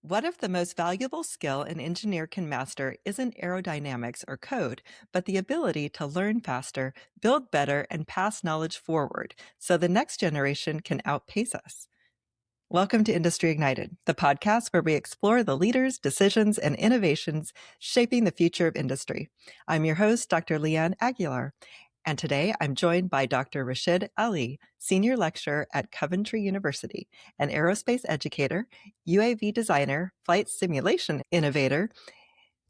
What if the most valuable skill an engineer can master isn't aerodynamics or code, but the ability to learn faster, build better, and pass knowledge forward so the next generation can outpace us? Welcome to Industry Ignited, the podcast where we explore the leaders, decisions, and innovations shaping the future of industry. I'm your host, Dr. Leeanne Aguilar, and today I'm joined by Dr. Rashid Ali, Senior Lecturer at Coventry University, an aerospace educator, UAV designer, flight simulation innovator,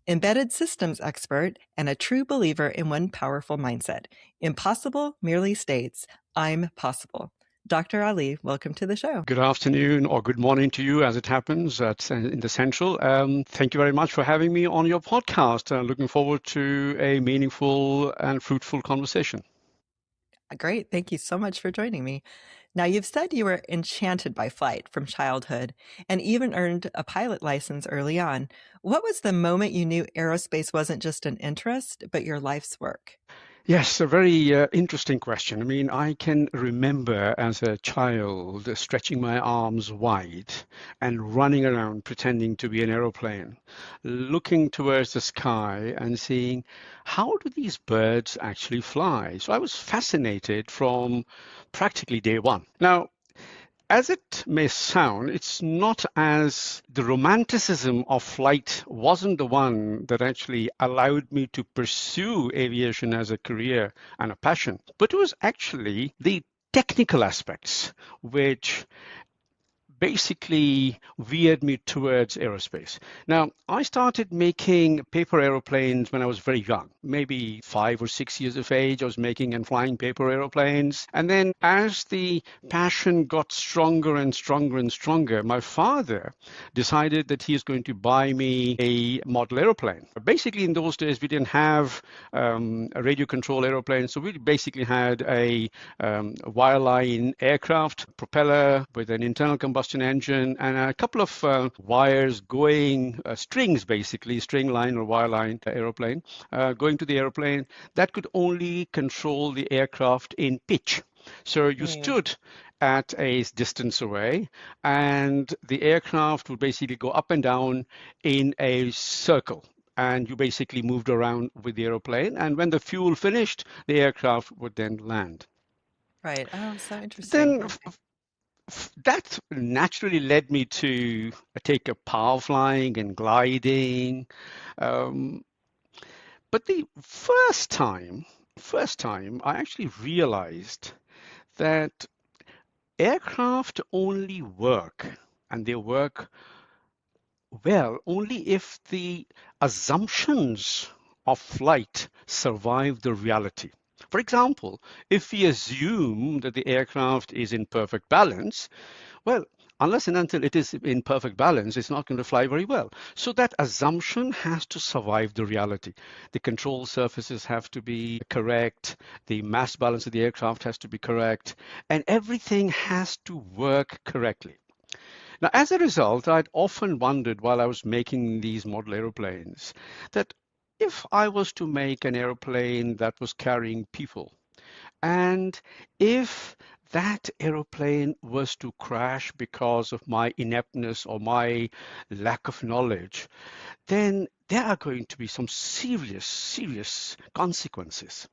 embedded systems expert, and a true believer in one powerful mindset. Impossible merely states, I'm possible. Dr. Ali, welcome to the show. Good afternoon or good morning to you as it happens in the Central. Thank you very much for having me on your podcast. Looking forward to a meaningful and fruitful conversation. Great. Thank you so much for joining me. Now, you've said you were enchanted by flight from childhood and even earned a pilot license early on. What was the moment you knew aerospace wasn't just an interest, but your life's work? Yes, a very interesting question. I mean, I can remember as a child stretching my arms wide and running around pretending to be an aeroplane, looking towards the sky and seeing how do these birds actually fly? So I was fascinated from practically day one. Now, as it may sound, it's not as the romanticism of flight wasn't the one that actually allowed me to pursue aviation as a career and a passion, but it was actually the technical aspects which basically veered me towards aerospace. Now, I started making paper aeroplanes when I was very young, maybe 5 or 6 years of age. I was making and flying paper aeroplanes. And then as the passion got stronger and stronger and stronger, my father decided that he is going to buy me a model aeroplane. Basically, in those days, we didn't have a radio control aeroplane. So we basically had a wireline aircraft propeller with an internal combustion engine and a couple of wires going, strings basically, string line or wire line aeroplane, going to the airplane that could only control the aircraft in pitch. So you stood at a distance away and the aircraft would basically go up and down in a circle. And you basically moved around with the aeroplane. And when the fuel finished, the aircraft would then land. Right. Oh, so interesting. Then that naturally led me to take up power flying and gliding. Um, but the first time I actually realized that aircraft only work, and they work well only if the assumptions of flight survive the reality. For example, if we assume that the aircraft is in perfect balance, well, unless and until it is in perfect balance, it's not going to fly very well. So that assumption has to survive the reality. The control surfaces have to be correct, the mass balance of the aircraft has to be correct, and everything has to work correctly. Now, as a result, I'd often wondered while I was making these model aeroplanes that if I was to make an aeroplane that was carrying people, and if that aeroplane was to crash because of my ineptness or my lack of knowledge, then there are going to be some serious, serious consequences.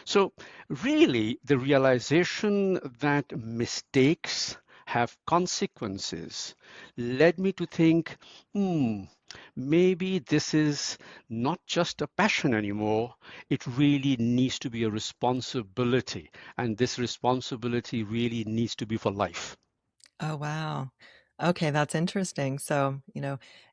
So really, the realization that mistakes have consequences led me to think, maybe this is not just a passion anymore. It really needs to be a responsibility. And this responsibility really needs to be for life. Oh, wow. Okay, that's interesting. So,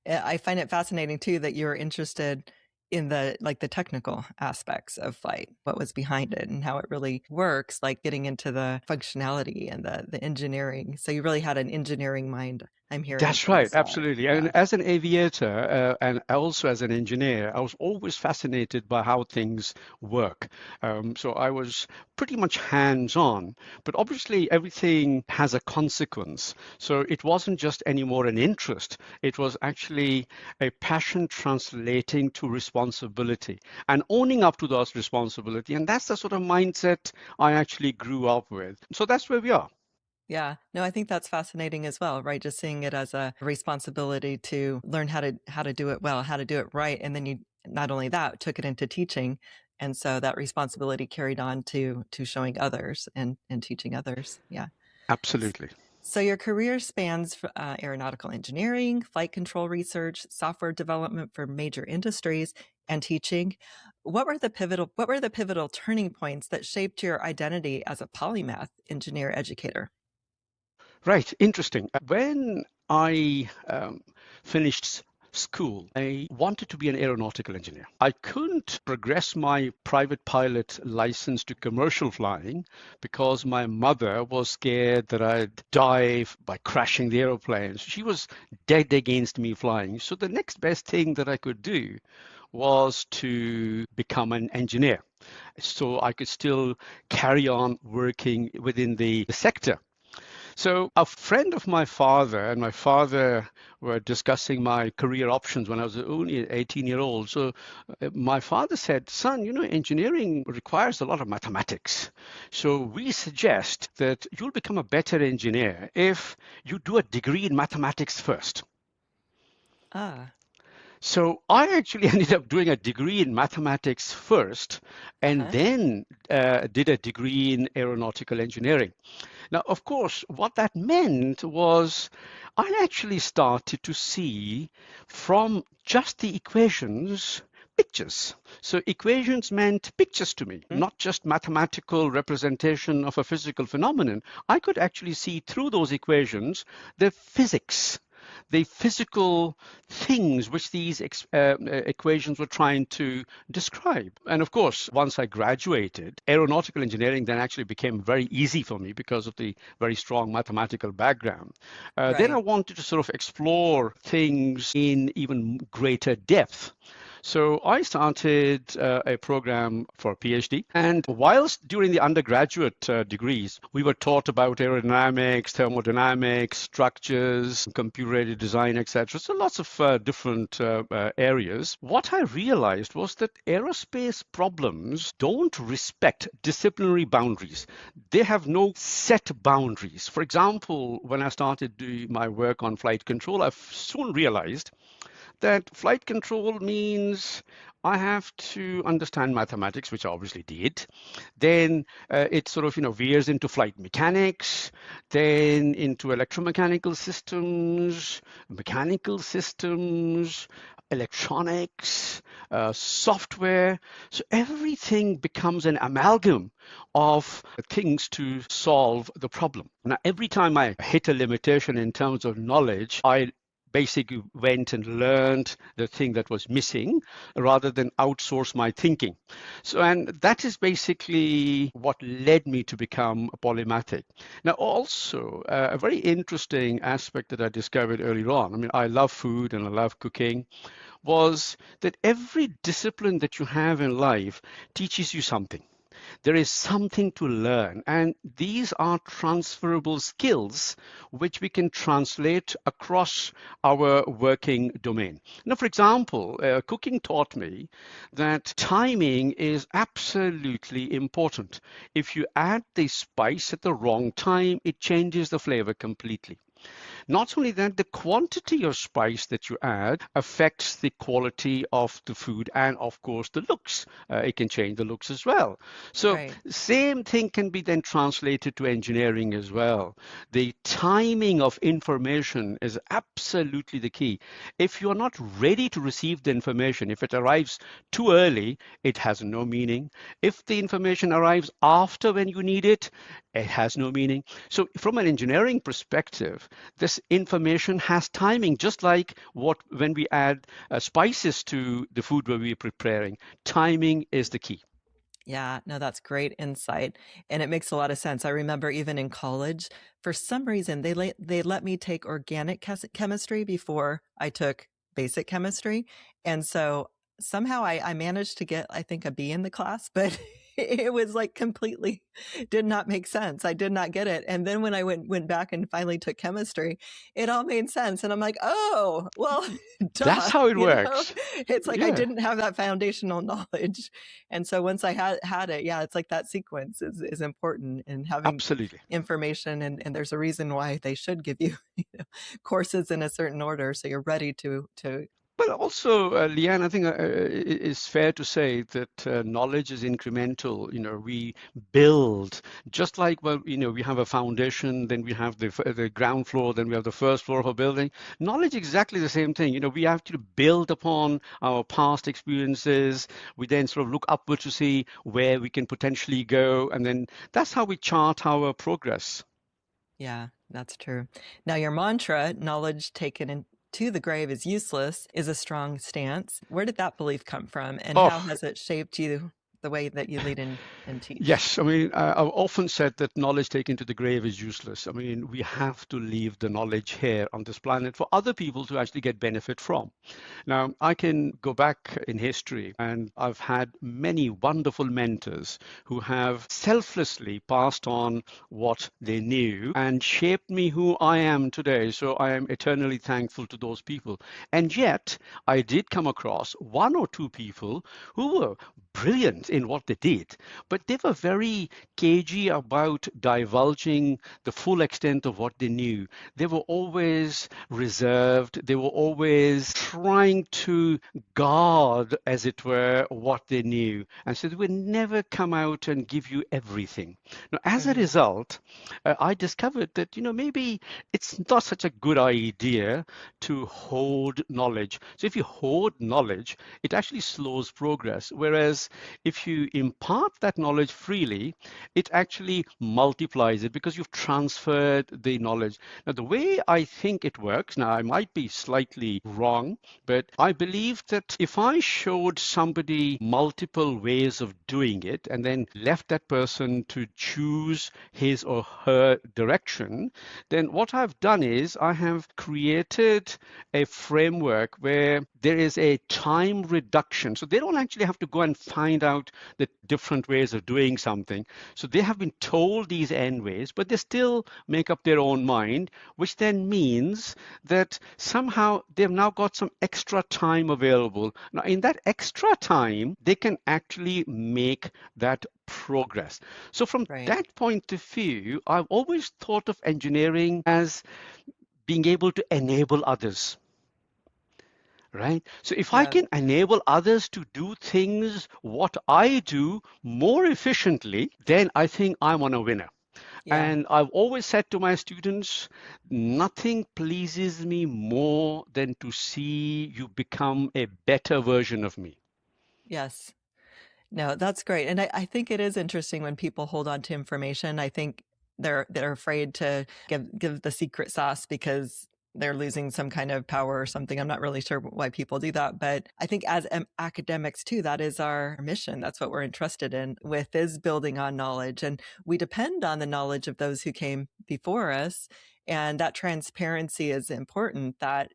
I find it fascinating too that you were interested in the technical aspects of flight, what was behind it and how it really works, like getting into the functionality and the engineering. So you really had an engineering mind, I'm hearing That's from the right, start. absolutely. Yeah. And as an aviator and also as an engineer, I was always fascinated by how things work. So I was pretty much hands-on, but obviously everything has a consequence. So it wasn't just anymore an interest, it was actually a passion translating to responsibility and owning up to those responsibility. And that's the sort of mindset I actually grew up with. So that's where we are. Yeah. No, I think that's fascinating as well, right? Just seeing it as a responsibility to learn how to do it well, how to do it right. And then you not only that, took it into teaching. And so that responsibility carried on to showing others and teaching others. Yeah. Absolutely. So your career spans aeronautical engineering, flight control research, software development for major industries, and teaching. What were the pivotal turning points that shaped your identity as a polymath engineer educator? Right, interesting. When I finished school, I wanted to be an aeronautical engineer. I couldn't progress my private pilot license to commercial flying because my mother was scared that I'd die by crashing the aeroplanes. She was dead against me flying. So the next best thing that I could do was to become an engineer so I could still carry on working within the sector. So a friend of my father and my father were discussing my career options when I was only 18-year-old. So my father said, son, engineering requires a lot of mathematics. So we suggest that you'll become a better engineer if you do a degree in mathematics first. Ah, So I actually ended up doing a degree in mathematics first and uh-huh. then did a degree in aeronautical engineering. Now, of course, what that meant was I actually started to see from just the equations pictures. So equations meant pictures to me, Mm, not just mathematical representation of a physical phenomenon. I could actually see through those equations the physics, the physical things which these equations were trying to describe. And of course, once I graduated, aeronautical engineering then actually became very easy for me because of the very strong mathematical background. Then I right. wanted to sort of explore things in even greater depth. So I started a program for a PhD. And whilst during the undergraduate degrees, we were taught about aerodynamics, thermodynamics, structures, computer-aided design, etc. So lots of different areas. What I realized was that aerospace problems don't respect disciplinary boundaries. They have no set boundaries. For example, when I started doing my work on flight control, I soon realized that flight control means I have to understand mathematics, which I obviously did. Then it sort of, veers into flight mechanics, then into electromechanical systems, mechanical systems, electronics, software. So everything becomes an amalgam of things to solve the problem. Now, every time I hit a limitation in terms of knowledge, I basically went and learned the thing that was missing rather than outsource my thinking. So, and that is basically what led me to become a polymathic. Now, also, a very interesting aspect that I discovered earlier on, I mean, I love food and I love cooking, was that every discipline that you have in life teaches you something. There is something to learn, and these are transferable skills which we can translate across our working domain. Now, for example, cooking taught me that timing is absolutely important. If you add the spice at the wrong time, it changes the flavor completely. Not only that, the quantity of spice that you add affects the quality of the food and, of course, the looks. It can change the looks as well. So, Right. same thing can be then translated to engineering as well. The timing of information is absolutely the key. If you're not ready to receive the information, if it arrives too early, it has no meaning. If the information arrives after when you need it, it has no meaning. So, from an engineering perspective, this information has timing, just like what when we add spices to the food where we're preparing. Timing is the key. Yeah, no, that's great insight, and it makes a lot of sense. I remember even in college, for some reason, they let me take organic chemistry before I took basic chemistry, and so somehow I managed to get, I think, a B in the class, but it was like completely did not make sense. I did not get it. And then when I went back and finally took chemistry, it all made sense. And I'm like, oh, well, That's duh, how it you know? works. It's like I Yeah, didn't have that foundational knowledge. And so once I had it, yeah, it's like that sequence is important in having absolutely. information, and there's a reason why they should give you, you know, courses in a certain order so you're ready to But also, Leanne, I think it's fair to say that knowledge is incremental. We build just like, well, we have a foundation, then we have the ground floor, then we have the first floor of a building. Knowledge exactly the same thing. We have to build upon our past experiences. We then sort of look upward to see where we can potentially go, and then that's how we chart our progress. Yeah, that's true. Now, your mantra, knowledge taken to the grave is useless, is a strong stance. Where did that belief come from, and how Oh, has it shaped you the way that you lead and teach? yes, I mean, I've often said that knowledge taken to the grave is useless. I mean, we have to leave the knowledge here on this planet for other people to actually get benefit from. Now, I can go back in history, and I've had many wonderful mentors who have selflessly passed on what they knew and shaped me who I am today. So I am eternally thankful to those people. And yet, I did come across one or two people who were brilliant in what they did, but they were very cagey about divulging the full extent of what they knew. They were always reserved. They were always trying to guard, as it were, what they knew. And so they would never come out and give you everything. Now, as a Mhm. result, I discovered that, maybe it's not such a good idea to hoard knowledge. So if you hoard knowledge, it actually slows progress. Whereas if you impart that knowledge freely, it actually multiplies it because you've transferred the knowledge. Now, the way I think it works, now I might be slightly wrong, but I believe that if I showed somebody multiple ways of doing it and then left that person to choose his or her direction, then what I've done is I have created a framework where there is a time reduction. So they don't actually have to go and find out the different ways of doing something. So they have been told these end ways, but they still make up their own mind, which then means that somehow they've now got some extra time available. Now, in that extra time, they can actually make that progress. So from Right. that point of view, I've always thought of engineering as being able to enable others. Right? So if I Yeah. can enable others to do things what I do more efficiently, then I think I'm on a winner. Yeah. And I've always said to my students, nothing pleases me more than to see you become a better version of me. Yes. No, that's great. And I think it is interesting when people hold on to information. I think they're afraid to give the secret sauce because they're losing some kind of power or something. I'm not really sure why people do that, but I think as academics too, that is our mission. That's what we're entrusted in with, is building on knowledge, and we depend on the knowledge of those who came before us. And that transparency is important. That,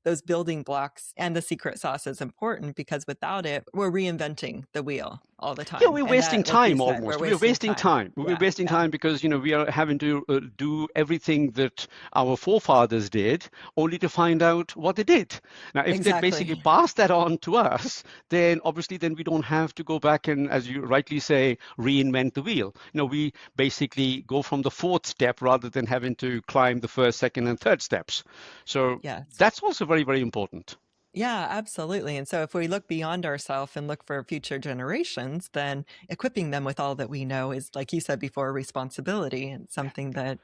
those building blocks and the secret sauce is important, because without it, we're reinventing the wheel all the Yeah, time. we're And wasting that, like you time said, we're almost. We're wasting wasting time. time. We're Yeah. wasting Yeah. time because, we are having to do everything that our forefathers did, only to find out what they did. Now, if they basically Exactly. pass that on to us, then obviously then we don't have to go back and, as you rightly say, reinvent the wheel. We basically go from the fourth step rather than having to climb the first, second, and third steps. So Yes. that's also very, very important. Yeah, absolutely. And so if we look beyond ourselves and look for future generations, then equipping them with all that we know is, like you said before, a responsibility, and something that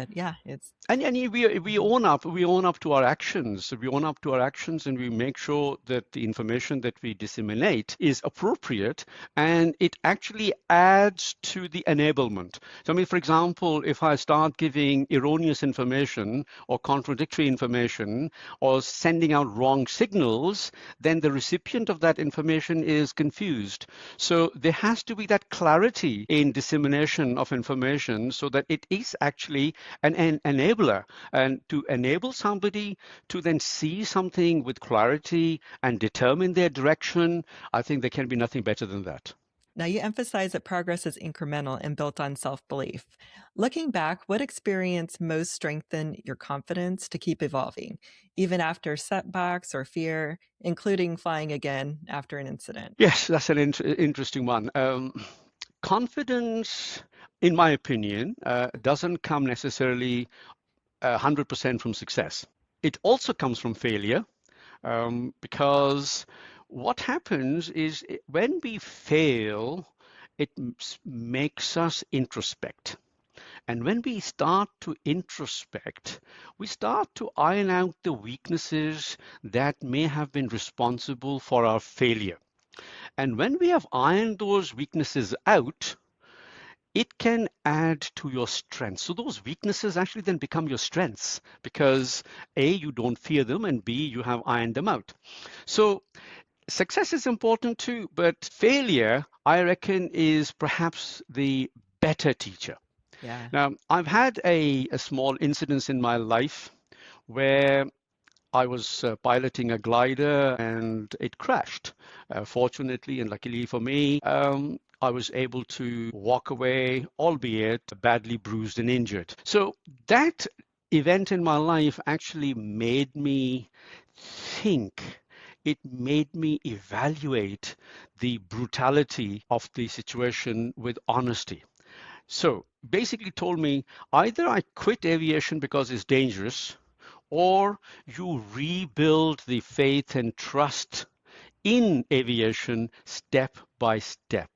yeah, it's And we Mhm. own up to our actions. We own up to our actions, and we make sure that the information that we disseminate is appropriate and it actually adds to the enablement. So I mean, for example, if I start giving erroneous information or contradictory information or sending out wrong signals, then the recipient of that information is confused. So there has to be that clarity in dissemination of information so that it is actually an enabler, and to enable somebody to then see something with clarity and determine their direction. I think there can be nothing better than that. Now, you emphasize that progress is incremental and built on self belief. Looking back, what experience most strengthened your confidence to keep evolving, even after setbacks or fear, including flying again after an incident? Yes, that's an interesting one. Confidence, in my opinion, doesn't come necessarily 100% from success. It also comes from failure, because what happens is when we fail, it makes us introspect. And when we start to introspect, we start to iron out the weaknesses that may have been responsible for our failure. And when we have ironed those weaknesses out, it can add to your strengths. So those weaknesses actually then become your strengths because A, you don't fear them, and B, you have ironed them out. So success is important too, but failure, I reckon, is perhaps the better teacher. Yeah. Now, I've had a small incident in my life where I was piloting a glider and it crashed. Fortunately and luckily for me, I was able to walk away, albeit badly bruised and injured. So that event in my life actually made me think. It made me evaluate the brutality of the situation with honesty. So basically told me either I quit aviation because it's dangerous, or you rebuild the faith and trust in aviation step by step.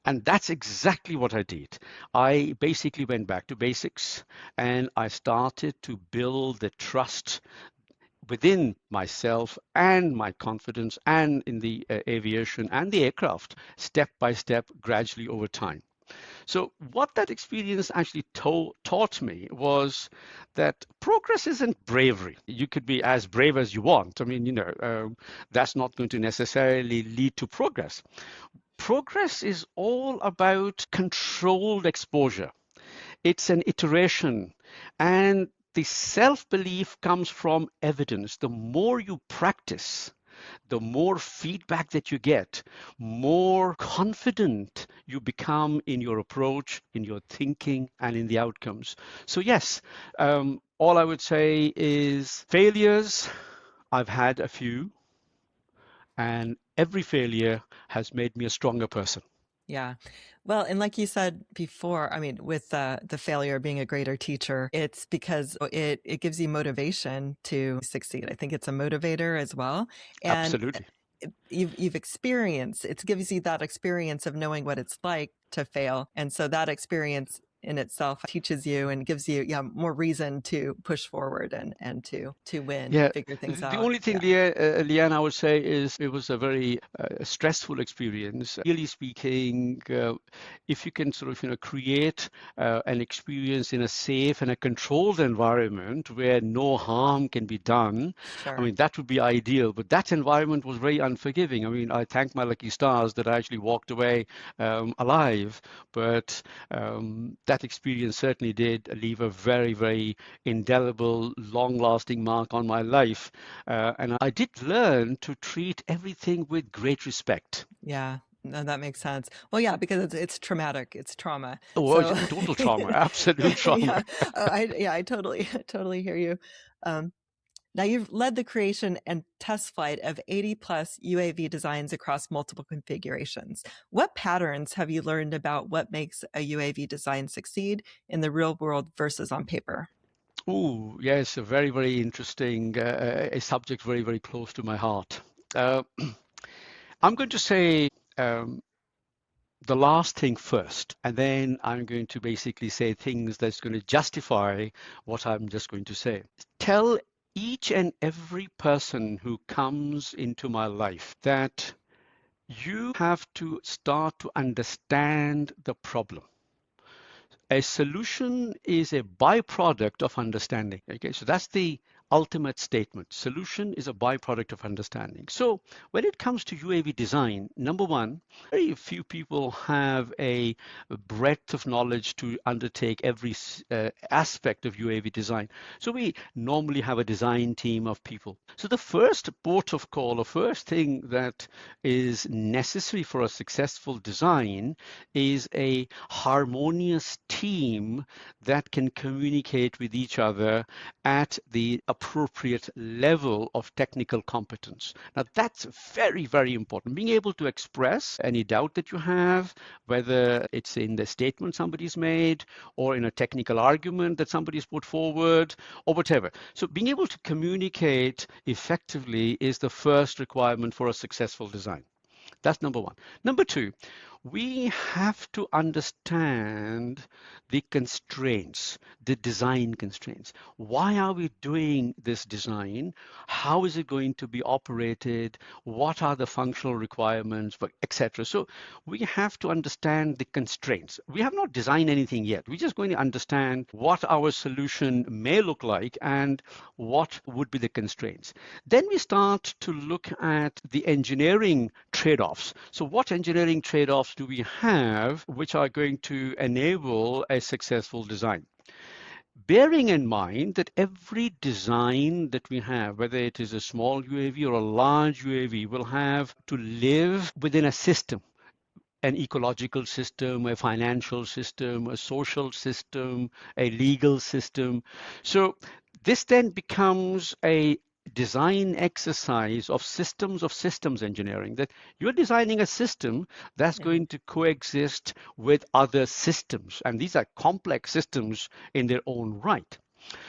And that's exactly what I did. I basically went back to basics and I started to build the trust within myself and my confidence and in the aviation and the aircraft step by step, gradually over time. So what that experience actually taught me was that progress isn't bravery. You could be as brave as you want. I mean, that's not going to necessarily lead to progress. Progress is all about controlled exposure. It's an iteration, and the self-belief comes from evidence. The more you practice, the more feedback that you get, more confident you become in your approach, in your thinking, and in the outcomes. So, yes, all I would say is failures. I've had a few, and every failure has made me a stronger person. Yeah. Well, and like you said before, I mean, with the failure being a greater teacher, it's because it gives you motivation to succeed. I think it's a motivator as well. And Absolutely. you've experienced, it gives you that experience of knowing what it's like to fail. And so that experience in itself teaches you and gives you, yeah, more reason to push forward and to win Yeah, and figure things the out. only thing, Yeah. Leanne, I would say is it was a very stressful experience. Really speaking, if you can sort of, create an experience in a safe and a controlled environment where no harm can be done, I Sure. mean, that would be ideal. But that environment was very unforgiving. I mean, I thank my lucky stars that I actually walked away alive. But that experience certainly did leave a very, very indelible, long-lasting mark on my life. And I did learn to treat everything with great respect. Yeah, no, that makes sense. Well, yeah, because it's traumatic, it's trauma. Oh, So, total trauma, absolute trauma. yeah, I totally totally hear you. Um, Now you've led the creation and test flight of 80 plus UAV designs across multiple configurations. What patterns have you learned about what makes a UAV design succeed in the real world versus on paper? Oh, yes, a very, very interesting a subject very, very close to my heart. Uh, I'm going to say the last thing first, and then I'm going to basically say things that's going to justify what I'm just going to say. Tell each and every person who comes into my life that you have to start to understand the problem. A solution is a byproduct of understanding. Okay, so that's the ultimate statement. Solution is a byproduct of understanding. So when it comes to UAV design, number one, very few people have a breadth of knowledge to undertake every aspect of UAV design. So we normally have a design team of people. So the first port of call, or first thing that is necessary for a successful design is a harmonious team that can communicate with each other at the appropriate level of technical competence. Now, that's very, very important. Being able to express any doubt that you have, whether it's in the statement somebody's made or in a technical argument that somebody's put forward or whatever. So being able to communicate effectively is the first requirement for a successful design. That's number one. Number two, we have to understand the constraints, the design constraints. Why are we doing this design? How is it going to be operated? What are the functional requirements, etc. So we have to understand the constraints. We have not designed anything yet. We're just going to understand what our solution may look like and what would be the constraints. Then we start to look at the engineering trade-offs. So what engineering trade-offs do we have which are going to enable a successful design? Bearing in mind that every design that we have, whether it is a small UAV or a large UAV, will have to live within a system, an ecological system, a financial system, a social system, a legal system. So this then becomes a design exercise of systems engineering, that you're designing a system that's Yeah. going to coexist with other systems, and these are complex systems in their own right.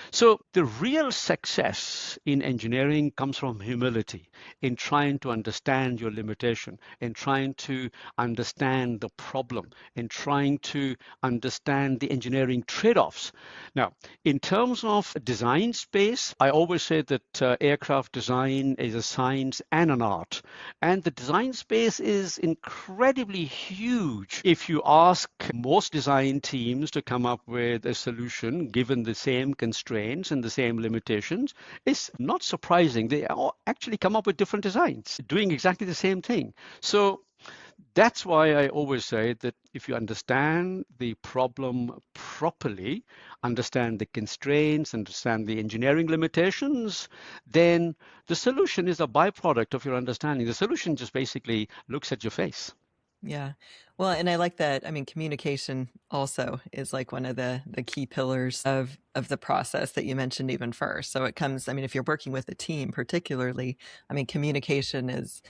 So the real success in engineering comes from humility, in trying to understand your limitation, in trying to understand the problem, in trying to understand the engineering trade-offs. Now, in terms of design space, I always say that aircraft design is a science and an art. And the design space is incredibly huge. If you ask most design teams to come up with a solution given the same constraints and the same limitations, it's not surprising. They all actually come up with different designs doing exactly the same thing. So that's why I always say that if you understand the problem properly, understand the constraints, understand the engineering limitations, then the solution is a byproduct of your understanding. The solution just basically looks at your face. Yeah. Well, and I like that. I mean, communication also is like one of the key pillars of the process that you mentioned even first. So it comes, I mean, if you're working with a team particularly, I mean, communication is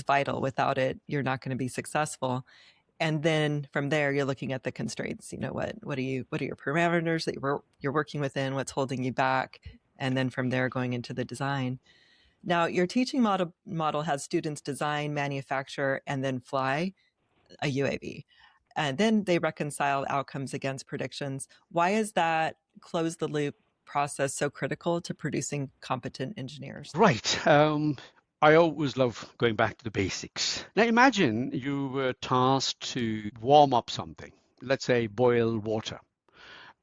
vital. Without it, you're not going to be successful. And then from there, you're looking at the constraints. You know, what are your parameters that you're working within? What's holding you back? And then from there, going into the design. Now, your teaching model has students design, manufacture, and then fly a UAV. And then they reconcile outcomes against predictions. Why is that close the loop process so critical to producing competent engineers? Right. I always love going back to the basics. Now imagine you were tasked to warm up something, let's say boil water.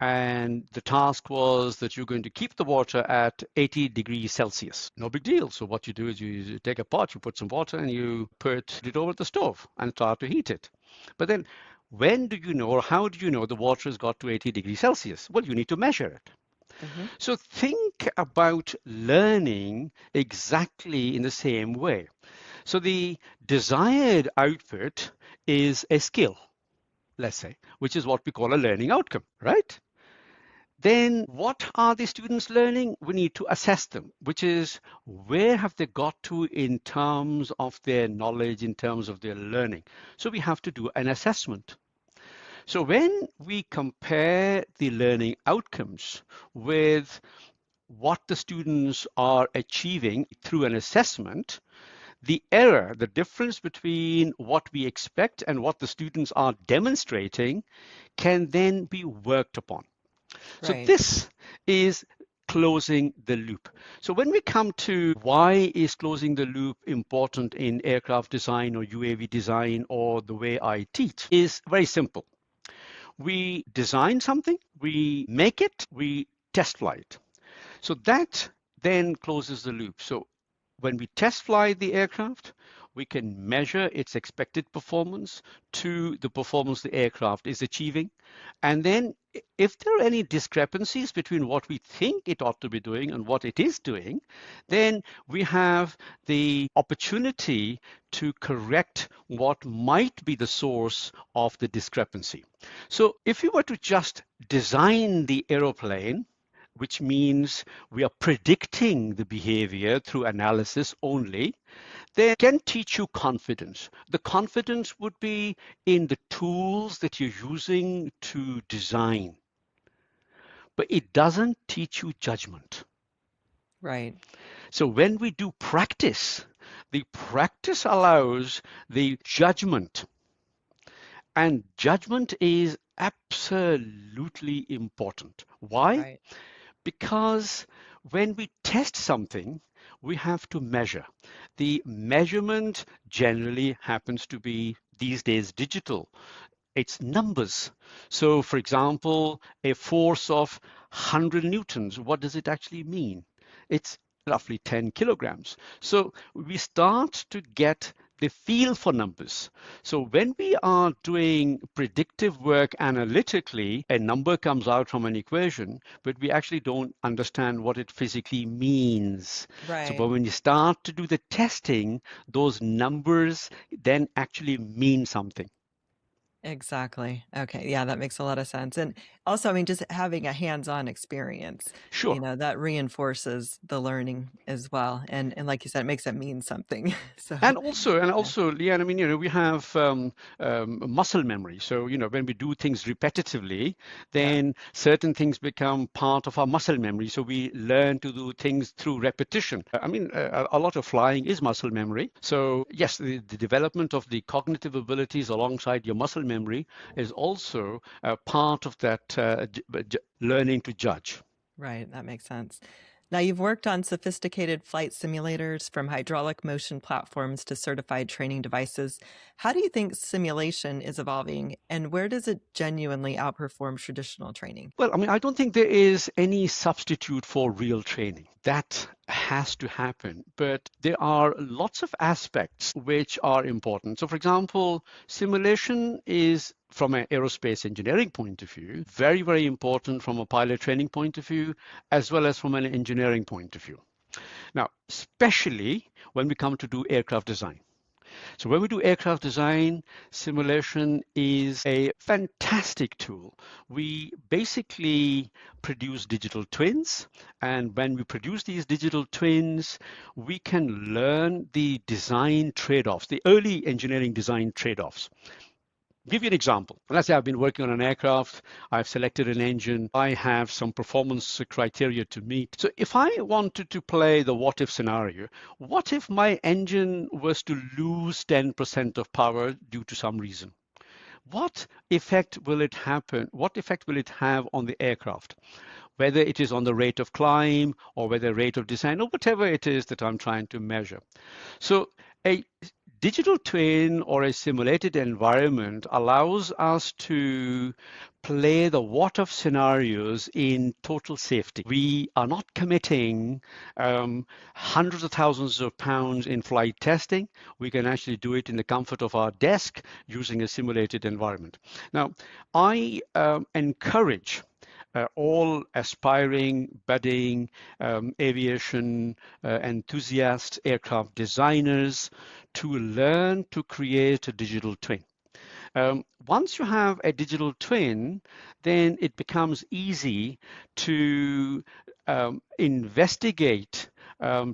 And the task was that you're going to keep the water at 80 degrees Celsius. No big deal. So what you do is you take a pot, you put some water, and you put it over the stove and start to heat it. But then when do you know, or how do you know the water has got to 80 degrees Celsius? Well, you need to measure it. Mm-hmm. So think about learning exactly in the same way. So the desired output is a skill, let's say, which is what we call a learning outcome, right? Then what are the students learning? We need to assess them, which is where have they got to in terms of their knowledge, in terms of their learning. So we have to do an assessment. So when we compare the learning outcomes with what the students are achieving through an assessment, the error, the difference between what we expect and what the students are demonstrating can then be worked upon. So Right. this is closing the loop. So when we come to why is closing the loop important in aircraft design or UAV design or the way I teach is very simple. We design something, we make it, we test flight it. So that then closes the loop. So when we test fly the aircraft, we can measure its expected performance to the performance the aircraft is achieving. And then if there are any discrepancies between what we think it ought to be doing and what it is doing, then we have the opportunity to correct what might be the source of the discrepancy. So if you were to just design the aeroplane, which means we are predicting the behavior through analysis only, they can teach you confidence. The confidence would be in the tools that you're using to design, but it doesn't teach you judgment. Right. So when we do practice, the practice allows the judgment, and judgment is absolutely important. Why? Right. Because when we test something, we have to measure. The measurement generally happens to be these days digital. It's numbers. So, for example, a force of 100 newtons, what does it actually mean? It's roughly 10 kilograms. So we start to get the feel for numbers. So when we are doing predictive work analytically, a number comes out from an equation, but we actually don't understand what it physically means. So Right. but when you start to do the testing, those numbers then actually mean something. Exactly. Okay. Yeah, that makes a lot of sense. And also, I mean, just having a hands-on experience, Sure. that reinforces the learning as well. And like you said, it makes it mean something. So, And yeah. also, Leanne, I mean, we have muscle memory. So, when we do things repetitively, Yeah. then certain things become part of our muscle memory. So we learn to do things through repetition. I mean, a lot of flying is muscle memory. So yes, the development of the cognitive abilities alongside your muscle memory is also part of that learning to judge. Right. That makes sense. Now, you've worked on sophisticated flight simulators from hydraulic motion platforms to certified training devices. How do you think simulation is evolving, and where does it genuinely outperform traditional training? Well, I mean, I don't think there is any substitute for real training. That has to happen. But there are lots of aspects which are important. So, for example, simulation is, from an aerospace engineering point of view, very, very important from a pilot training point of view, as well as from an engineering point of view. Now, especially when we come to do aircraft design. So when we do aircraft design, simulation is a fantastic tool. We basically produce digital twins, and when we produce these digital twins, we can learn the design trade-offs, the early engineering design trade-offs. Give you an example. Let's say I've been working on an aircraft, I've selected an engine, I have some performance criteria to meet. So if I wanted to play the what if scenario, what if my engine was to lose 10% of power due to some reason? What effect will it happen? What effect will it have on the aircraft? Whether it is on the rate of climb or whether rate of descent or whatever it is that I'm trying to measure. So a digital twin or a simulated environment allows us to play the what if scenarios in total safety. We are not committing hundreds of thousands of pounds in flight testing. We can actually do it in the comfort of our desk using a simulated environment. Now, I encourage all aspiring, budding aviation enthusiasts, aircraft designers to learn to create a digital twin. Once you have a digital twin, then it becomes easy to investigate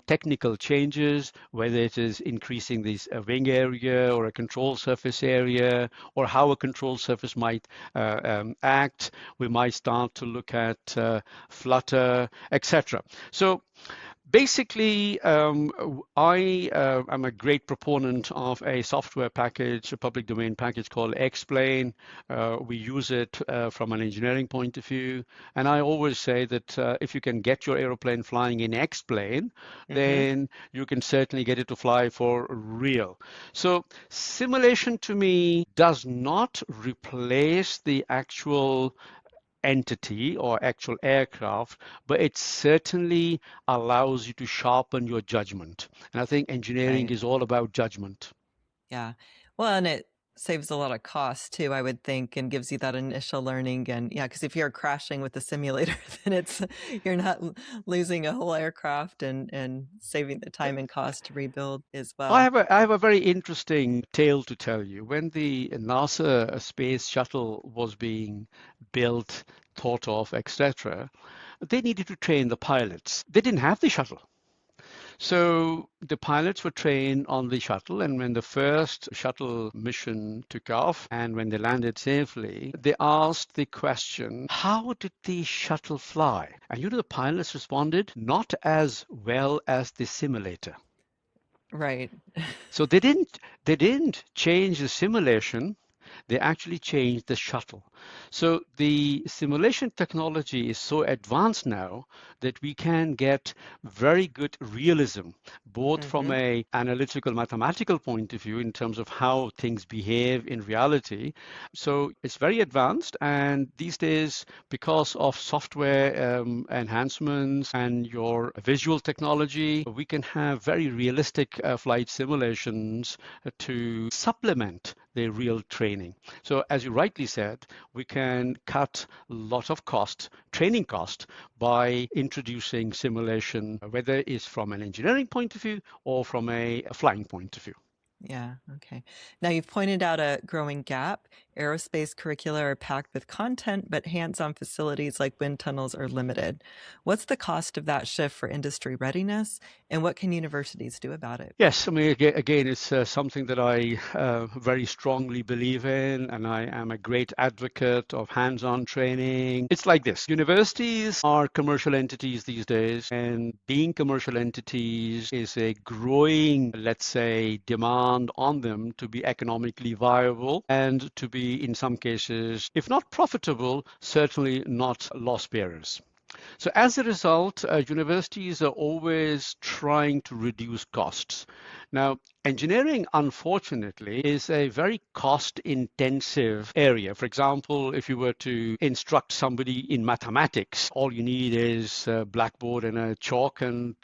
technical changes, whether it is increasing this wing area or a control surface area, or how a control surface might act. We might start to look at flutter, etc. So basically, I am a great proponent of a software package, a public domain package called Explain. We use it from an engineering point of view. And I always say that if you can get your aeroplane flying in Explain, Hmm. then you can certainly get it to fly for real. So simulation to me does not replace the actual entity or actual aircraft, but it certainly allows you to sharpen your judgment. And I think engineering Right. is all about judgment. Yeah. Well, and it saves a lot of cost too, I would think, and gives you that initial learning. And yeah, because if you're crashing with the simulator, then it's you're not losing a whole aircraft and saving the time and cost to rebuild as well. I have a very interesting tale to tell you. When the NASA space shuttle was being built, thought of, etc., they needed to train the pilots. They didn't have the shuttle. So the pilots were trained on the shuttle, and when the first shuttle mission took off and when they landed safely, they asked the question, how did the shuttle fly? And the pilots responded, not as well as the simulator. Right. So they didn't change the simulation, they actually changed the shuttle. So the simulation technology is so advanced now that we can get very good realism, both from Hmm. a analytical mathematical point of view in terms of how things behave in reality. So it's very advanced, and these days, because of software enhancements and your visual technology, we can have very realistic flight simulations to supplement the real training. So as you rightly said, we can cut a lot of cost, training cost, by introducing simulation, whether it's from an engineering point of view or from a flying point of view. Yeah. Okay. Now you've pointed out a growing gap. Aerospace curricula are packed with content, but hands-on facilities like wind tunnels are limited. What's the cost of that shift for industry readiness, and what can universities do about it? Yes, I mean, again, it's something that I very strongly believe in, and I am a great advocate of hands-on training. It's like this. Universities are commercial entities these days, and being commercial entities is a growing, let's say, demand on them to be economically viable and to be, in some cases, if not profitable, certainly not loss bearers. So as a result, universities are always trying to reduce costs. Now, engineering, unfortunately, is a very cost-intensive area. For example, if you were to instruct somebody in mathematics, all you need is a blackboard and a chalk, and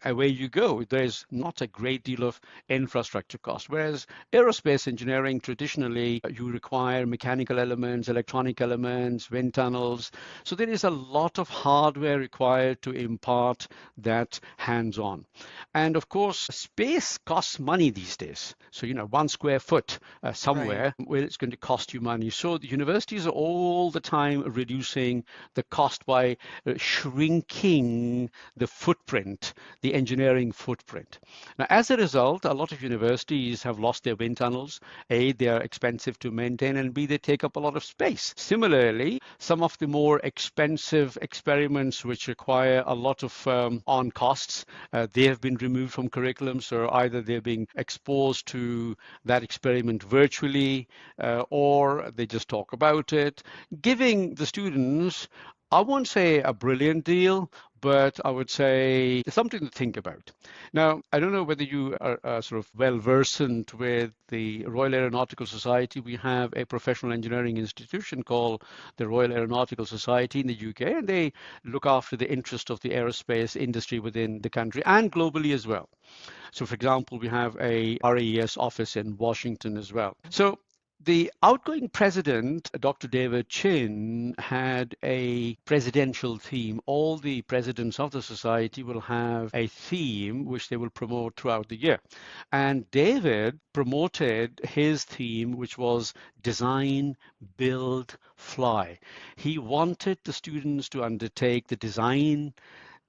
away you go. There's not a great deal of infrastructure cost. Whereas aerospace engineering, traditionally, you require mechanical elements, electronic elements, wind tunnels. So there is a lot of hardware required to impart that hands-on. And of course, space costs money these days. So, 1 square foot Right. somewhere, well, it's going to cost you money. So the universities are all the time reducing the cost by shrinking the footprint, the engineering footprint. Now, as a result, a lot of universities have lost their wind tunnels. A, they are expensive to maintain, and B, they take up a lot of space. Similarly, some of the more expensive experiments which require a lot of on costs, they have been removed from curriculums, or either they're being exposed to that experiment virtually, or they just talk about it, giving the students, I won't say a brilliant deal, but I would say something to think about. Now, I don't know whether you are sort of well versant with the Royal Aeronautical Society. We have a professional engineering institution called the Royal Aeronautical Society in the UK, and they look after the interest of the aerospace industry within the country and globally as well. So, for example, we have a RAES office in Washington as well. So the outgoing president, Dr. David Chin, had a presidential theme. All the presidents of the society will have a theme which they will promote throughout the year. And David promoted his theme, which was design, build, fly. He wanted the students to undertake the design,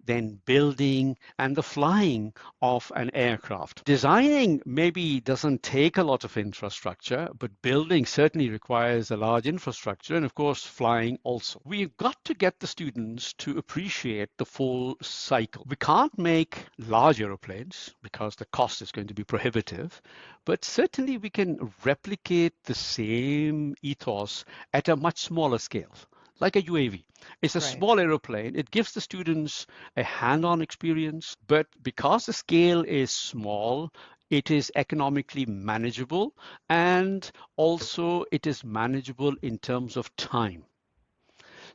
then building and the flying of an aircraft. Designing maybe doesn't take a lot of infrastructure, but building certainly requires a large infrastructure, and of course, flying also. We've got to get the students to appreciate the full cycle. We can't make large aeroplanes because the cost is going to be prohibitive, but certainly we can replicate the same ethos at a much smaller scale, like a UAV. It's a Right. small aeroplane. It gives the students a hand-on experience, but because the scale is small, it is economically manageable, and also it is manageable in terms of time.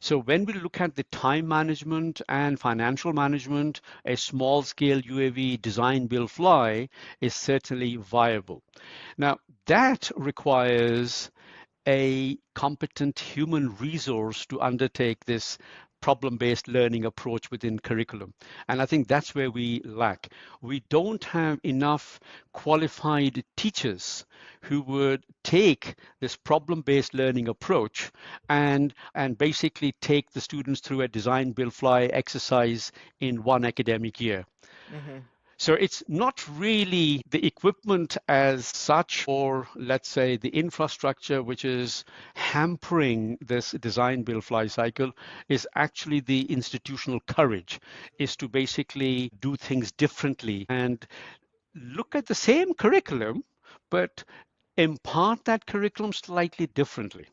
So when we look at the time management and financial management, a small scale UAV design, build, fly is certainly viable. Now, that requires a competent human resource to undertake this problem-based learning approach within curriculum. And I think that's where we lack. We don't have enough qualified teachers who would take this problem-based learning approach and basically take the students through a design, build, fly exercise in one academic year. Hmm. So it's not really the equipment as such, or let's say the infrastructure which is hampering this design, build, fly cycle, is actually the institutional courage, is to basically do things differently and look at the same curriculum, but impart that curriculum slightly differently.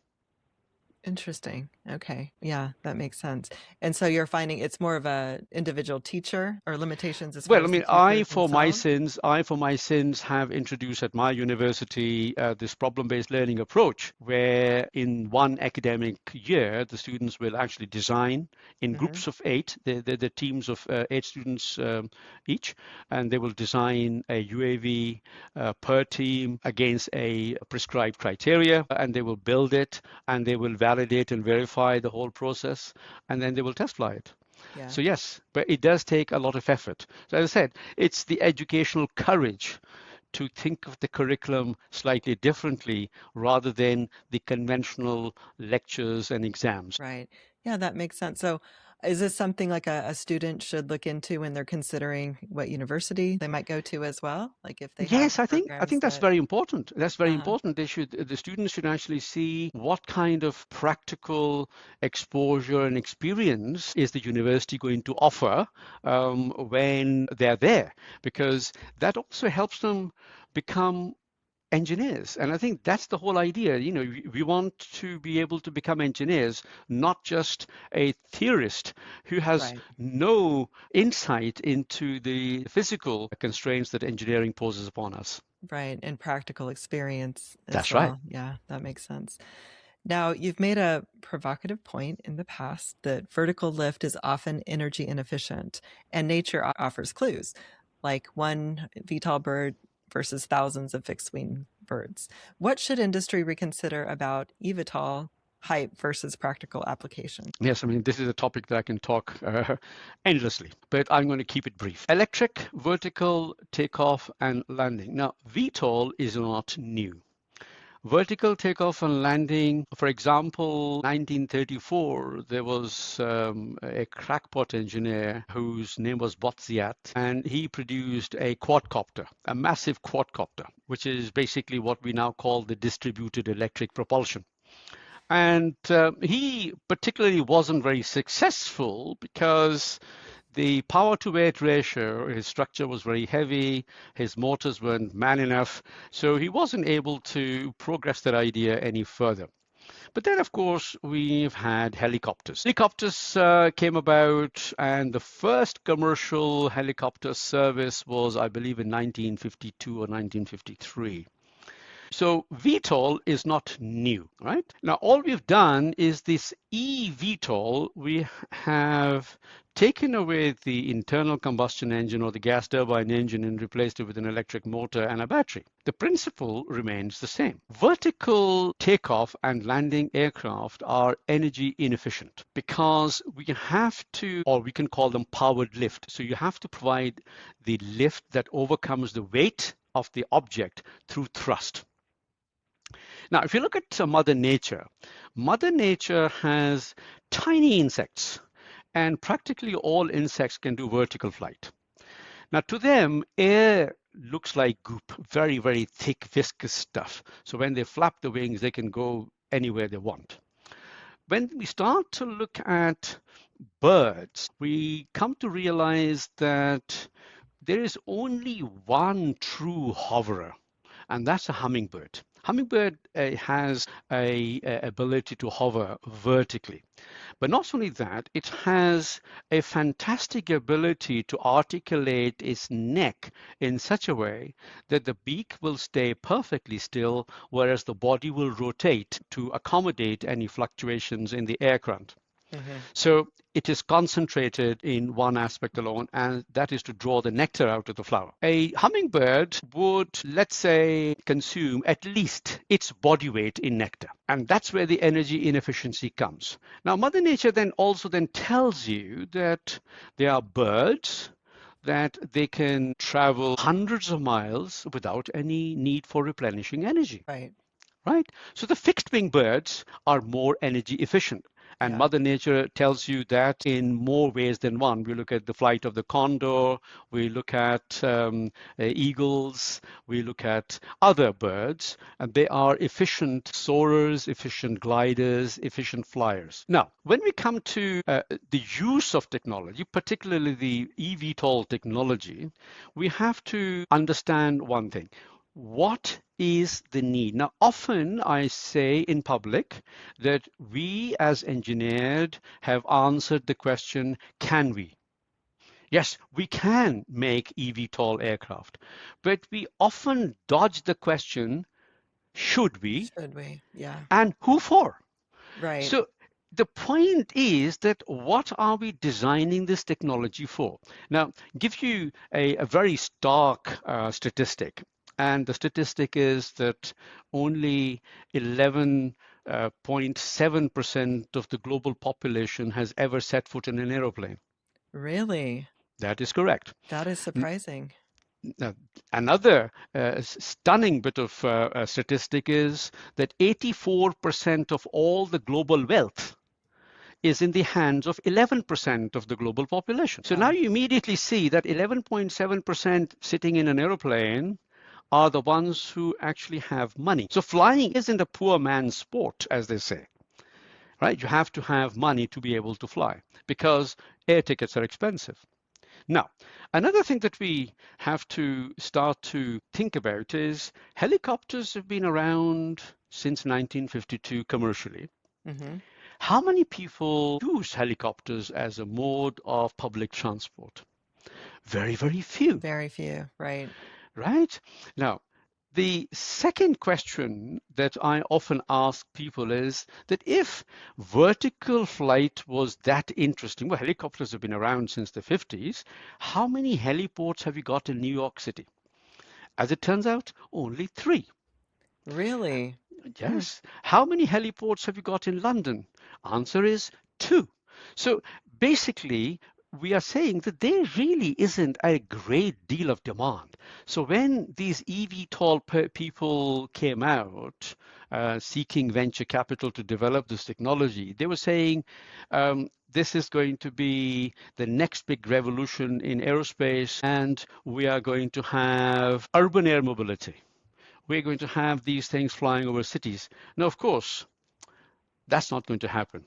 Interesting. Okay. Yeah, that makes sense. And so you're finding it's more of a individual teacher or limitations as far Well, I as the mean, teachers themselves? I for my sins have introduced at my university this problem-based learning approach, where in one academic year, the students will actually design in Hmm. groups of eight, the teams of eight students each, and they will design a UAV per team against a prescribed criteria, and they will build it, and they will validate and verify the whole process, and then they will test fly it. Yeah. So yes, but it does take a lot of effort. So as I said, it's the educational courage to think of the curriculum slightly differently rather than the conventional lectures and exams. Right. Yeah, that makes sense. So, is this something like a student should look into when they're considering what university they might go to as well? Like if they have Yes, I programs think that's that, very important. That's very uh-huh. important. The students should actually see what kind of practical exposure and experience is the university going to offer when they're there, because that also helps them become engineers. And I think that's the whole idea. You know, we want to be able to become engineers, not just a theorist who has Right. no insight into the physical constraints that engineering poses upon us. Right. And practical experience as That's right. well. Yeah, that makes sense. Now, you've made a provocative point in the past that vertical lift is often energy inefficient, and nature offers clues, like one VTOL bird versus thousands of fixed wing birds. What should industry reconsider about EVTOL hype versus practical application? Yes, I mean, this is a topic that I can talk endlessly, but I'm going to keep it brief. Electric, vertical takeoff and landing. Now, VTOL is not new. Vertical takeoff and landing, for example, 1934, there was a crackpot engineer whose name was Botziat, and he produced a quadcopter, a massive quadcopter, which is basically what we now call the distributed electric propulsion. And he particularly wasn't very successful because the power to weight ratio, his structure was very heavy, his motors weren't man enough, so he wasn't able to progress that idea any further. But then, of course, we've had helicopters. Helicopters came about, and the first commercial helicopter service was, I believe, in 1952 or 1953. So VTOL is not new, right? Now, all we've done is this EVTOL, we have taken away the internal combustion engine or the gas turbine engine and replaced it with an electric motor and a battery. The principle remains the same. Vertical takeoff and landing aircraft are energy inefficient because we have to, or we can call them powered lift. So you have to provide the lift that overcomes the weight of the object through thrust. Now, if you look at Mother Nature has tiny insects, and practically all insects can do vertical flight. Now, to them, air looks like goop, very, very thick, viscous stuff. So when they flap the wings, they can go anywhere they want. When we start to look at birds, we come to realize that there is only one true hoverer, and that's a hummingbird. Hummingbird has a ability to hover vertically. But not only that, it has a fantastic ability to articulate its neck in such a way that the beak will stay perfectly still, whereas the body will rotate to accommodate any fluctuations in the air current. Hmm. So it is concentrated in one aspect alone, and that is to draw the nectar out of the flower. A hummingbird would, let's say, consume at least its body weight in nectar. And that's where the energy inefficiency comes. Now, Mother Nature then also then tells you that there are birds that they can travel hundreds of miles without any need for replenishing energy, Right. right? So the fixed wing birds are more energy efficient. And Yeah. Mother Nature tells you that in more ways than one. We look at the flight of the condor, we look at eagles, we look at other birds, and they are efficient soarers, efficient gliders, efficient flyers. Now, when we come to the use of technology, particularly the EVTOL technology, we have to understand one thing. What is the need? Now, often I say in public that we as engineered have answered the question, can we? Yes, we can make eVTOL aircraft, but we often dodge the question, should we? Should we? Yeah. And who for? Right. So the point is that what are we designing this technology for? Now, give you a very stark statistic. And the statistic is that only 11.7% of the global population has ever set foot in an aeroplane. Really? That is correct. That is surprising. Now, another stunning bit of statistic is that 84% of all the global wealth is in the hands of 11% of the global population. So now Wow. you immediately see that 11.7% sitting in an aeroplane are the ones who actually have money. So flying isn't a poor man's sport, as they say, right? You have to have money to be able to fly because air tickets are expensive. Now, another thing that we have to start to think about is helicopters have been around since 1952 commercially. Hmm. How many people use helicopters as a mode of public transport? Very, very few, Very few. Right. right? Now, the second question that I often ask people is that if vertical flight was that interesting, well, helicopters have been around since the 50s, how many heliports have you got in New York City? As it turns out, only three. Really? Hmm. Yes. How many heliports have you got in London? Answer is two. So basically, we are saying that there really isn't a great deal of demand. So when these EVTOL people came out seeking venture capital to develop this technology, they were saying this is going to be the next big revolution in aerospace, and we are going to have urban air mobility. We're going to have these things flying over cities. Now, of course, that's not going to happen.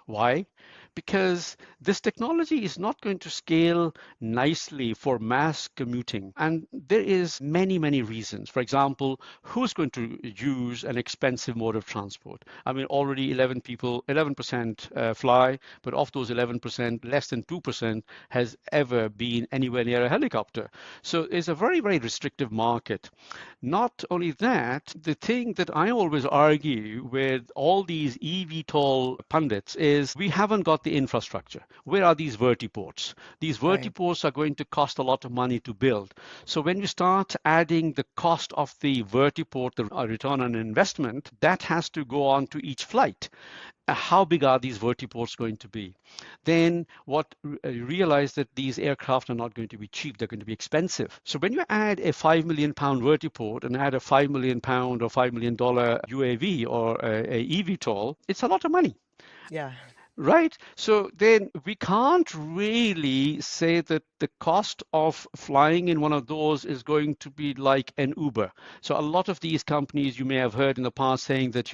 Why? Because this technology is not going to scale nicely for mass commuting. And there is many reasons. For example, who's going to use an expensive mode of transport? I mean, already 11% fly, but of those 11%, less than 2% has ever been anywhere near a helicopter. So it's a very restrictive market. Not only that, the thing that I always argue with all these eVTOL pundits is we haven't got the infrastructure. Where are these vertiports? These Right. vertiports are going to cost a lot of money to build. So when you start adding the cost of the vertiport, the return on investment, that has to go on to each flight. How big are these vertiports going to be? Then what you realize that these aircraft are not going to be cheap, they're going to be expensive. So when you add a £5 million vertiport and add a £5 million or $5 million UAV or a eVTOL, it's a lot of money. Yeah. Right. So then we can't really say that the cost of flying in one of those is going to be like an Uber. So a lot of these companies you may have heard in the past saying that,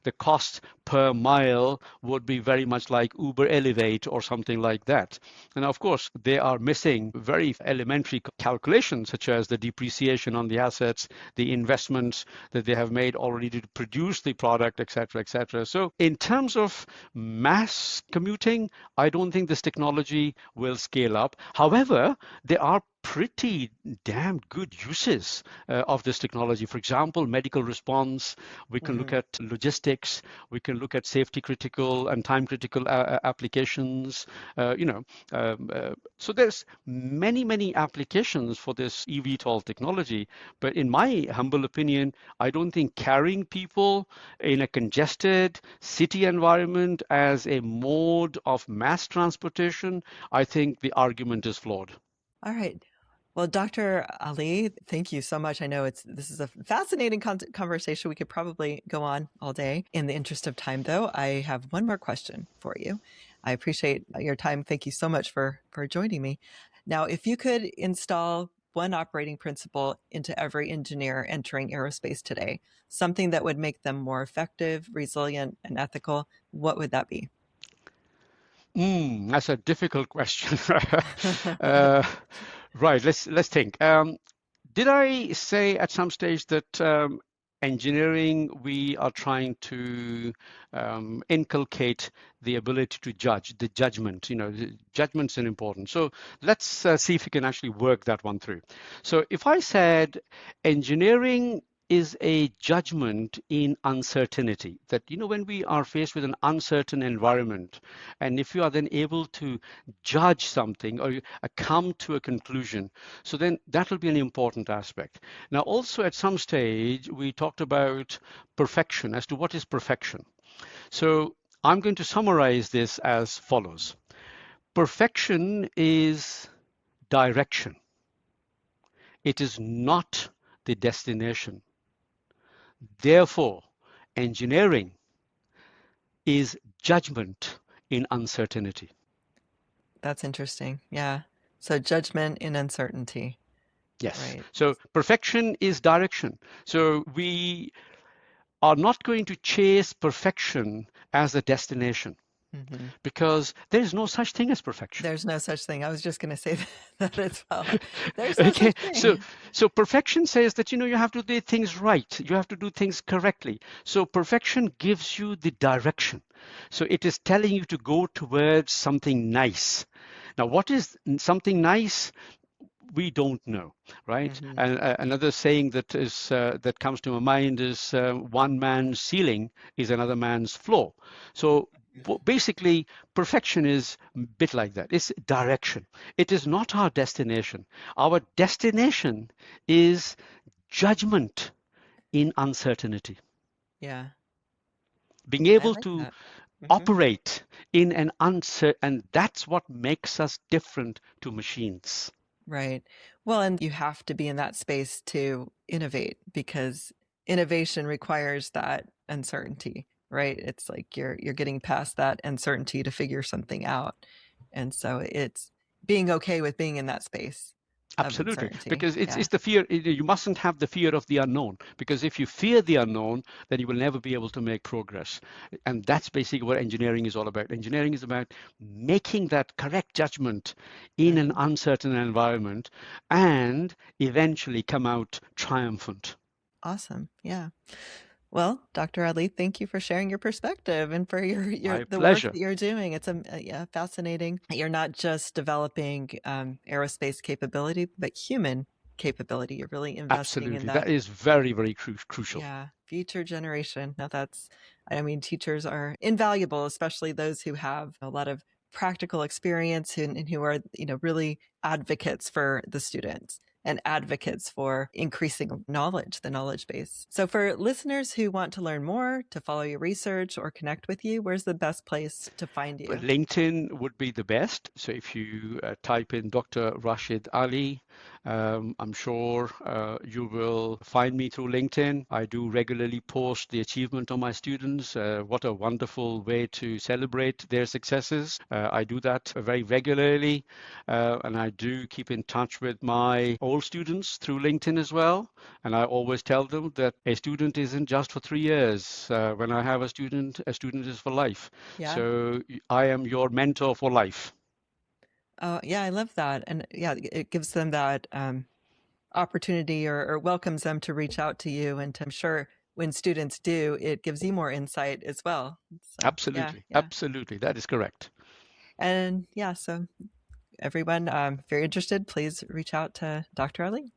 the cost per mile would be very much like Uber Elevate or something like that. And of course, they are missing very elementary calculations, such as the depreciation on the assets, the investments that they have made already to produce the product, et cetera, et cetera. So in terms of mass commuting, I don't think this technology will scale up. However, there are pretty damn good uses of this technology. For example, medical response, we can look Hmm. at logistics, we can look at safety critical and time critical applications, you know. So there's many applications for this EVTOL technology. But in my humble opinion, I don't think carrying people in a congested city environment as a mode of mass transportation, I think the argument is flawed. All right. Well, Dr. Ali, thank you so much. I know this is a fascinating conversation. We could probably go on all day. In the interest of time, though, I have one more question for you. I appreciate your time. Thank you so much for joining me. Now, if you could install one operating principle into every engineer entering aerospace today, something that would make them more effective, resilient, and ethical, what would that be? That's a difficult question. uh, right, let's think. Did I say at some stage that engineering, we are trying to inculcate the ability to judge, the judgment, judgment's an important. So let's see if we can actually work that one through. So if I said engineering is a judgment in uncertainty, that, when we are faced with an uncertain environment, and if you are then able to judge something or come to a conclusion, so then that will be an important aspect. Now, also at some stage, we talked about perfection, as to what is perfection. So I'm going to summarize this as follows. Perfection is direction. It is not the destination. Therefore, engineering is judgment in uncertainty. That's interesting. Yeah. So judgment in uncertainty. Yes. Right. So perfection is direction. So we are not going to chase perfection as a destination Hmm. because there is no such thing as perfection. There's no such thing. I was just going to say that as well. There's no Okay, such so thing. so perfection says that you have to do things right. You have to do things correctly. So perfection gives you the direction. So it is telling you to go towards something nice. Now, what is something nice? We don't know, right? Hmm. And another saying that comes to my mind is one man's ceiling is another man's floor. So basically, perfection is a bit like that. It's direction. It is not our destination. Our destination is judgment in uncertainty. Yeah, Being I able like to that. Hmm. operate in an uncertain, and that's what makes us different to machines. Right. Well, and you have to be in that space to innovate because innovation requires that uncertainty, right? It's like you're getting past that uncertainty to figure something out. And so it's being okay with being in that space of Absolutely, uncertainty. because it's Yeah. it's the fear. You mustn't have the fear of the unknown, because if you fear the unknown, then you will never be able to make progress. And that's basically what engineering is all about. Engineering is about making that correct judgment in an Hmm. uncertain environment and eventually come out triumphant. Awesome. Yeah. Well, Dr. Ali, thank you for sharing your perspective and for your My the work pleasure. that you're doing. It's yeah, fascinating. You're not just developing aerospace capability, but human capability. You're really investing in Absolutely. That that. is very crucial. Yeah, future generation. Now that's, I mean, teachers are invaluable, especially those who have a lot of practical experience and who are, really advocates for the students and advocates for increasing knowledge, the knowledge base. So for listeners who want to learn more, to follow your research or connect with you, where's the best place to find But you? LinkedIn would be the best. So if you type in Dr. Rashid Ali, I'm sure you will find me through LinkedIn. I do regularly post the achievement of my students. What a wonderful way to celebrate their successes. I do that very regularly, and I do keep in touch with my old students through LinkedIn as well. And I always tell them that a student isn't just for 3 years. When I have a student is for life. Yeah. So I am your mentor for life. Oh, yeah, I love that. And yeah, it gives them that opportunity or welcomes them to reach out to you. And I'm sure when students do, it gives you more insight as well. So, yeah, Absolutely. yeah. Absolutely. That is correct. And yeah, so everyone, if you're interested, please reach out to Dr. Ali.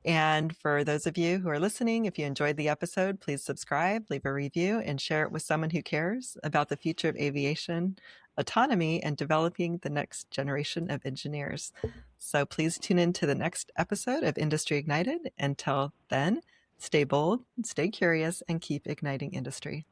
And for those of you who are listening, if you enjoyed the episode, please subscribe, leave a review, and share it with someone who cares about the future of aviation, autonomy, and developing the next generation of engineers. So please tune in to the next episode of Industry Ignited. Until then, stay bold, stay curious, and keep igniting industry.